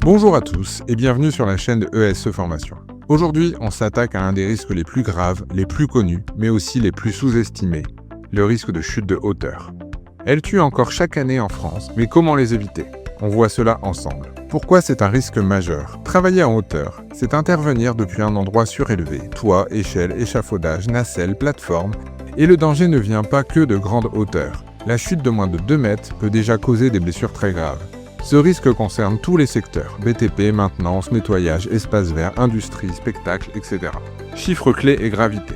Bonjour à tous et bienvenue sur la chaîne de ESE Formation. Aujourd'hui, on s'attaque à un des risques les plus graves, les plus connus, mais aussi les plus sous-estimés, le risque de chute de hauteur. Elle tue encore chaque année en France, mais comment les éviter? On voit cela ensemble. Pourquoi c'est un risque majeur? Travailler en hauteur, c'est intervenir depuis un endroit surélevé, toit, échelle, échafaudage, nacelle, plateforme, et le danger ne vient pas que de grandes hauteurs. La chute de moins de 2 mètres peut déjà causer des blessures très graves. Ce risque concerne tous les secteurs, BTP, maintenance, nettoyage, espace vert, industrie, spectacle, etc. Chiffres clés et gravité.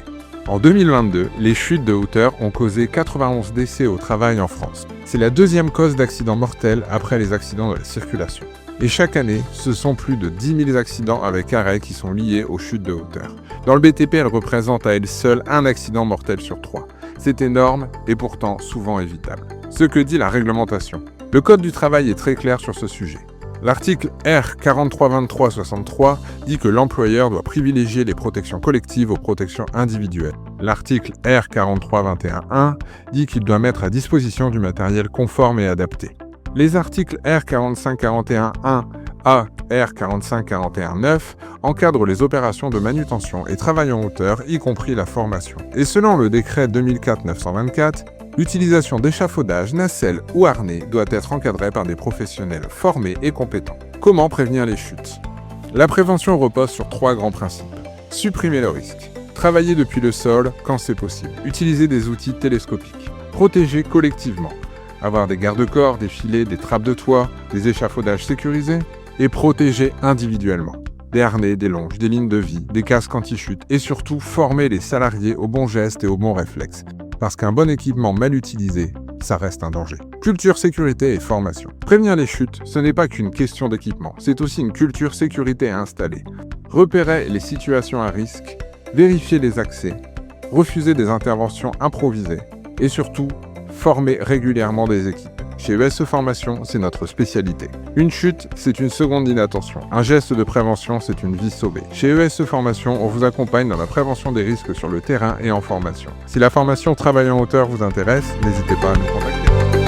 En 2022, les chutes de hauteur ont causé 91 décès au travail en France. C'est la deuxième cause d'accidents mortels après les accidents de la circulation. Et chaque année, ce sont plus de 10 000 accidents avec arrêt qui sont liés aux chutes de hauteur. Dans le BTP, elle représente à elle seule un accident mortel sur 3. C'est énorme et pourtant souvent évitable. Ce que dit la réglementation. Le Code du travail est très clair sur ce sujet. L'article R 4323-63 dit que l'employeur doit privilégier les protections collectives aux protections individuelles. L'article R 4321-1 dit qu'il doit mettre à disposition du matériel conforme et adapté. Les articles R 4541-1 à R 4541-9 encadrent les opérations de manutention et travail en hauteur, y compris la formation. Et selon le décret 2004-924, l'utilisation d'échafaudage, nacelle ou harnais doit être encadrée par des professionnels formés et compétents. Comment prévenir les chutes? La prévention repose sur 3 grands principes. Supprimer le risque. Travailler depuis le sol quand c'est possible. Utiliser des outils télescopiques. Protéger collectivement. Avoir des garde-corps, des filets, des trappes de toit, des échafaudages sécurisés. Et protéger individuellement. Des harnais, des longes, des lignes de vie, des casques anti-chute et surtout former les salariés aux bons gestes et aux bons réflexes. Parce qu'un bon équipement mal utilisé, ça reste un danger. Culture, sécurité et formation. Prévenir les chutes, ce n'est pas qu'une question d'équipement, c'est aussi une culture sécurité à installer. Repérer les situations à risque, vérifier les accès, refuser des interventions improvisées et surtout, former régulièrement des équipes. Chez ESE Formation, c'est notre spécialité. Une chute, c'est une seconde d'inattention. Un geste de prévention, c'est une vie sauvée. Chez ESE Formation, on vous accompagne dans la prévention des risques sur le terrain et en formation. Si la formation Travail en hauteur vous intéresse, n'hésitez pas à nous contacter.